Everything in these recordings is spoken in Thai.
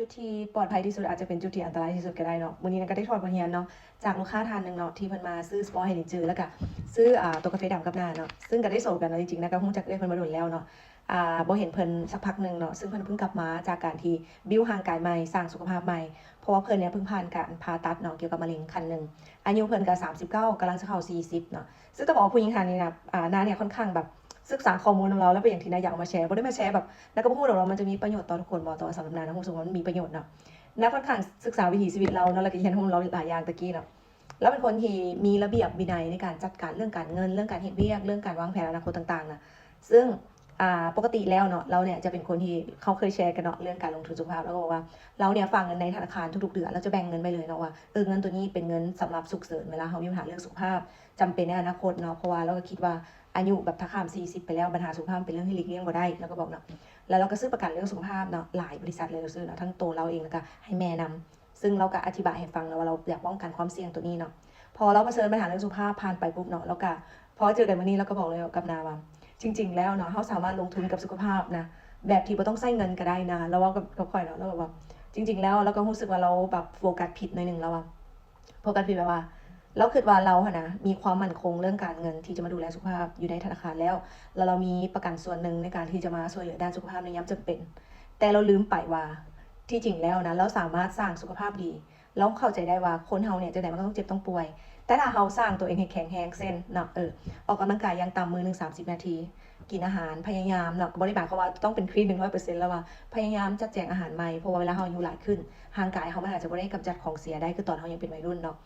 จุดที่ปลอดภัยที่สุดอาจจะเป็นจุดที่อันตรายที่สุดก็ได้เนาะวันนี้ก็ได้ถอดบทเรียนเนาะจากลูกค้าท่านหนึ่งเนาะที่เพิ่นมาซื้อสปอร์ตให้ลินจือแล้วก็ซื้อตัวกาแฟดำกับนาเนาะซึ่งก็ได้โซกันเนาะจริงๆนะก็คงจะเอ้ยเพิ่นมาโดนแล้วเนาะบ่เห็นเพิ่นสักพักนึงเนาะซึ่งเพิ่นเพิ่งกลับมาจากการที่บิวร่างกายใหม่สร้างสุขภาพใหม่เพราะว่าเพิ่นเนี่ยเพิ่งผ่านการผ่าตัดเนาะเกี่ยวกับมะเร็งขั้นนึงอายุเพิ่นก็39กำลังจะเข้า40เนาะซึ่งต้องบอกว่าผู้หญิงท่านนี้นะนาเนี่ยค่อนข้างแบบศึกษาข้อมูลของเราแล้วเป็นอย่างที่นาอยากเอามาแชร์บ่ได้มาแชร์แบบแล้วก็พูดของเรามันจะมีประโยชน์ต่อทุกคนบ่ต่อสำหรับนานะรู้สึกว่ามันมีประโยชน์เนาะ นักค่อนข้างศึกษาวิถีชีวิตเราเนาะแล้วก็เรียนรู้เราหลายอย่างตะกี้เนาะแล้วเป็นคนที่มีระเบียบวินัยในการจัดการเรื่องการเงินเรื่องการเฮ็ดเวียกเรื่องการวางแผนอนาคตต่างๆนะซึ่งปกติแล้วเนาะเราเนี่ยจะเป็นคนที่เขาเคยแชร์กันเนาะเรื่องการลงทุนสุขภาพแล้วก็บอกว่าเราเนี่ยฝากเงินในธนาคารทุกๆเดือนเราจะแบ่งเงินไปเลยเนาะว่าเงินตัวนี้เป็นเงินสำหรับฉุกเฉินเวลาเรามีปัญหาเรื่องสุขภาพจำเป็นในอนาคตเนาะเพราะว่าเราก็คิดว่าอายุแบบถ้าข้าม40ไปแล้วปัญหาสุขภาพเป็นเรื่องที่หลีกเลี่ยงบ่ได้แล้วก็บอกเนาะแล้วเราก็ซื้อประกันเรื่องสุขภาพเนาะหลายบริษัทเลยเราซื้อเนาะทั้งตัวเราเองแล้วก็ให้แม่นำ ซึ่งเราก็อธิบายให้ฟังแล้วว่าเราอยากป้องกันความเสี่ยงตัวนี้เนาะพอเราเผชิญปัญหาเรื่องสุขภาพผ่านไปปุ๊บเนาะแล้วก็พอเจอกันวันนี้เราก็บอกเลยกับนาว่าจริงๆแล้วเนาะเราสามารถลงทุนกับสุขภาพนะแบบที่ไม่ต้องใช้เงินก็ได้นะแล้วว่ากับข่อยเนาะเราแบบว่าจริงๆแล้วเราก็รู้สึกว่าเราแบบโฟกัสผิดหน่อยนึงแล้วว่าโฟกัสผิดแบบว่าเราคิดว่าเรานะมีความมั่นคงเรื่องการเงินที่จะมาดูแลสุขภาพอยู่ในธนาคารแล้วเรามีประกันส่วนหนึ่งในการที่จะมาช่วยเหลือด้านสุขภาพในยามจำเป็นแต่เราลืมไปว่าที่จริงแล้วนะเราสามารถสร้างสุขภาพดี แล้วเข้าใจได้ว่าคนเฮาเนี่ยจะไหนมันก็ต้องเจ็บต้องป่วยแต่ถ้าเฮาสร้างตัวเองให้แข็งแรงเส้นเนาะออกกำลังกายอย่างต่ำมื้อหนึ่ง30 นาทีกินอาหารพยายามเนาะบริบาลเขาว่าต้องเป็นคลีน100%แล้วว่าพยายามจัดแจงอาหารใหม่เพราะว่าเวลาเฮาอายุหลายขึ้นร่างกายเฮามันอาจจะบ่ได้กำจัดของเสียได้คือตอนเฮายังเป็นวัยรุ่นเนาะ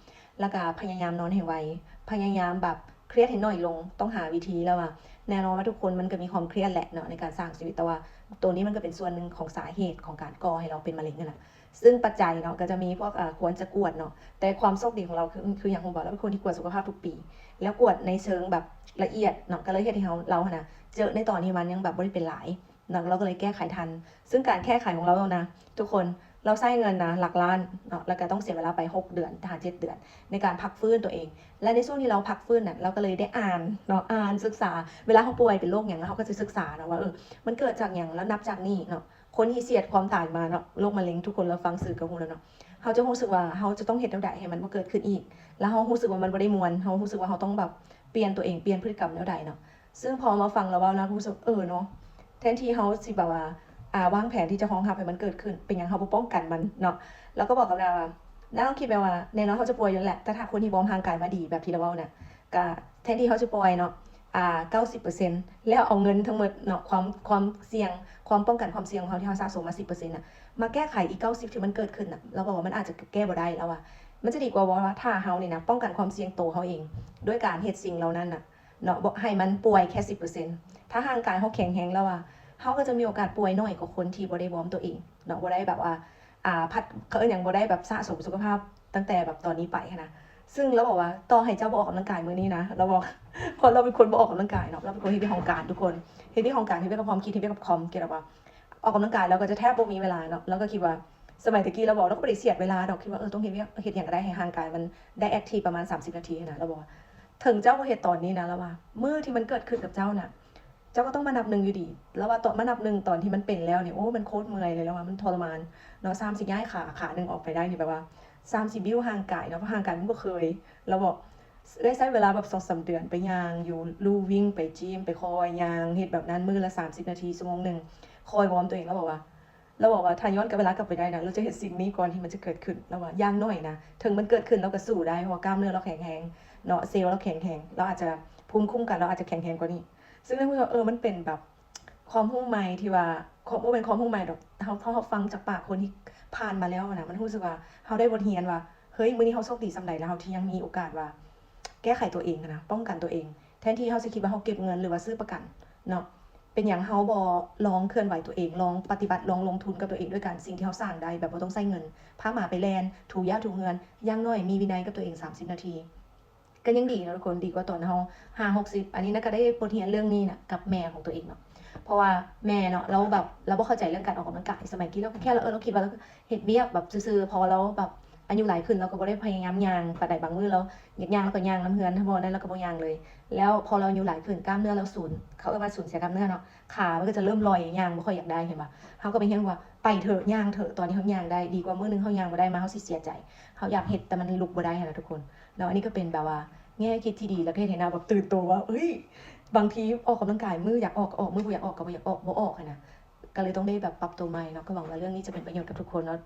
แล้วก็พยายามนอนให้ไวพยายามแบบเครียดให้น้อยลงต้องหาวิธีแล้วว่าแน่นอนว่าทุกคนมันก็มีความเครียดแหละเนาะในการสร้างชีวิตแต่ว่าตัวนี้มันก็เป็นส่วนหนึ่งของสาเหตุของการก่อให้เราเป็นมะเร็งนั่นแหละ ซึ่งปัจจัยเนาะก็จะมีพวกควรจะกวดเนาะแต่ความโชคดีของเราคืออย่างผมบอกแล้วเป็นคนที่กวดสุขภาพทุกปีแล้วกวดในเชิงแบบละเอียดเนาะก็เลยเฮ็ดให้เรานะเจอในตอนที่มันยังแบบบ่ได้เป็นหลายเนาะเราก็เลยแก้ไขทันซึ่งการแก้ไขของเรานะทุกคนเราใช้เงินนะหลักล้านเนาะแล้วก็ต้องเสียเวลาไป6เดือนถึง7เดือนในการพักฟื้นตัวเองและในช่วงที่เราพักฟื้นน่ะเราก็เลยได้อ่านเนาะอ่านศึกษาเวลาเขาป่วยเป็นโรคอย่างเขาก็จะศึกษาเนาะว่ามันเกิดจากอย่างแล้วนับจากนี้เนาะ คนที่เสียดความตายมาเนาะโรคมะเร็งทุกคนเราฟังสื่อกับฮู้แล้วเนาะเขาจะรู้สึกว่าเขาจะต้องเฮ็ดแนวใดให้มันบ่เกิดขึ้นอีกแล้วเขารู้สึกว่ามันบ่ได้ม่วนเขารู้สึกว่าเขาต้องแบบเปลี่ยนตัวเองเปลี่ยนพฤติกรรมแนวใดเนาะซึ่งพอมาฟังแล้วเว้านะรู้สึกเนาะแทนที่เขาสิแบบว่าวางแผนที่จะรองรับให้มันเกิดขึ้นเป็นหยังเขาบ่ป้องกันมันเนาะแล้วก็บอกกับนาว่านาต้องคิดไปว่าแน่นอนเขาจะป่วยอยู่แหละแต่ถ้าคนที่วอร์มร่างกายมาดีแบบที่เราเว้าเนี่ยก็แทนที่เขาจะป่วยเนาะ90%แล้วเอาเงินทั้งหมดเนาะความเสี่ยงความป้องกันความเสี่ยงของเขาที่เขาสะสมมา10%น่ะมาแก้ไขอีก90ที่มันเกิดขึ้นน่ะเราบอกว่ามันอาจจะแก้บ่ได้แล้วอะมันจะดีกว่าว่าถ้าเฮานี่นะป้องกันความเสี่ยงตัวเขาเองด้วยการเฮ็ดสิ่งเหล่านั้นน่ะเนาะบ่ให้มันป่วยแค่10%ถ้าร่างกายเขาแข็งแรงแล้วอะเขาก็จะมีโอกาสป่วยน้อยกว่าคนที่บ่ได้วอร์มตัวเองเนาะบ่ได้แบบว่าพัดเขาหยังบ่ได้แบบสะสมสุขภาพตั้งแต่แบบตอนนี้ไปนะซึ่งเราบอกว่าต่อให้เจ้าบ่ออกกำลังกายมื้อนี้นะเราบอก เพราะเราเป็นคนบ่ออกกำลังกายเนาะเราเป็นคนที่เป็นของการทุกคนที่ของการที่เป็นกับความคิดที่เป็นกับคอมเกี่ยวกับว่าออกกำลังกายเราก็จะแทบบ่มีเวลาเนาะแล้วก็คิดว่าสมัยตะกี้เราบอกเราก็บ่ได้เสียดเวลาดอกคิดว่าต้องเฮ็ดอย่างก็ได้ให้ร่างกายมันได้แอคทีฟประมาณ30นาทีนะเราบอกว่าถึงเจ้าบ่เฮ็ดตอนนี้นะแล้วว่ามื้อที่มันเกิดขึ้นกับเจ้าน่ะเจ้าก็ต้องมานับ1อยู่ดีแล้วว่าตอนมานับ1ตอนที่มันเป็นแล้วเนี่ยโอ้มันโคตรเมื่อยเลยแล้วว่ามันทรมานเนาะ3สิย้ายขาหนึ่งออกไปได้นี่แบบว่า3สิบิวร่างกายเนาะเพราะร่างกายมันบ่เคยเราบอก ได้ใช้เวลาแบบ2-3เดือนไปย่างอยู่ลู่วิ่งไปจิมไปคอยย่างเฮ็ดแบบนั้นมื้อละ30นาทีชั่วโมงหนึ่งคอยวอร์มตัวเองแล้วบอกว่าถ้าย้อนกลับเวลากลับไปได้นะเราจะเฮ็ดสิ่งนี้ก่อนที่มันจะเกิดขึ้นแล้วว่าอย่างน้อยนะถึงมันเกิดขึ้นเราก็สู้ได้เพราะว่ากล้ามเนื้อเราแข็งแรงเนาะเซลล์เราแข็งแรงเราอาจจะภูมิคุ้มกันเราอาจจะแข็งแรงกว่านี้ซึ่งนั่นคือว่ามันเป็นแบบความรู้ใหม่ที่ว่าบ่เป็นความรู้ใหม่ดอกเราฟังจากปากคนที่ผ่านมาแล้วนะมันรู้สึกว่าเราได้บทเรียนว่าเฮ้ยมื้อนี้เราโชคดีส่ำใดแล้วเราที่ยังมีโอกาสว่า แก้ไขตัวเองนะป้องกันตัวเองแทนที่เขาจะคิดว่าเขาเก็บเงินหรือว่าซื้อประกันเนาะเป็นอย่างเขาบอลองเคลื่อนไหวตัวเองลองปฏิบัติลองลงทุนกับตัวเองด้วยกันสิ่งที่เขาสร้างได้แบบว่าต้องใช้เงินพาหมาไปแลนถูหญ้าถูเงินย่างน้อยมีวินัยกับตัวเอง30นาทีก็ยังดีนะทุกคนดีกว่าตอนเขา50-60อันนี้นะก็ได้บทเรียนเรื่องนี้นะกับแม่ของตัวเองเนาะเพราะว่าแม่เนาะเราบ่เข้าใจเรื่องการออกกำลังกายสมัยกี้เราแค่เราคิดว่าเราเฮ็ดเวียกแบบซื่อๆพอเราแบบ อายุหลายขึ้นเราก็บ่ได้พยายามย่างปานใดบางมื้อเราอยากย่างเราก็ย่างนำเฮือนถ้าบ่นั้นเราก็บ่ย่างเลย แล้วพอเราอายุหลายขึ้นกล้ามเนื้อเราสูญเขาเรียกว่าสูญเสียกล้ามเนื้อเนาะขามันก็จะเริ่มลอยย่างบ่ค่อยอยากได้เห็นบ่เฮาก็ไปเฮียนว่าไปเถอะย่างเถอะตอนนี้เฮาย่างได้ดีกว่ามื้อนึงเฮาย่างบ่ได้มาเฮาสิเสียใจเฮาอยากเฮ็ดแต่มันลุกบ่ได้หันล่ะทุกคนแล้วอันนี้ก็เป็นแบบว่าแง่คิดที่ดีแล้วก็เฮ็ดให้เราแบบตื่นตัวว่าเฮ้ยบางทีออกกำลังกายมื้ออยากออกก็ออกมื้อบ่อยากออกก็บ่อยากออกบ่ออกหันน่ะก็เลยต้องได้แบบปรับตัวใหม่เนาะก็หวังว่าเรื่องนี้จะเป็นประโยชน์กับทุกคนเนาะ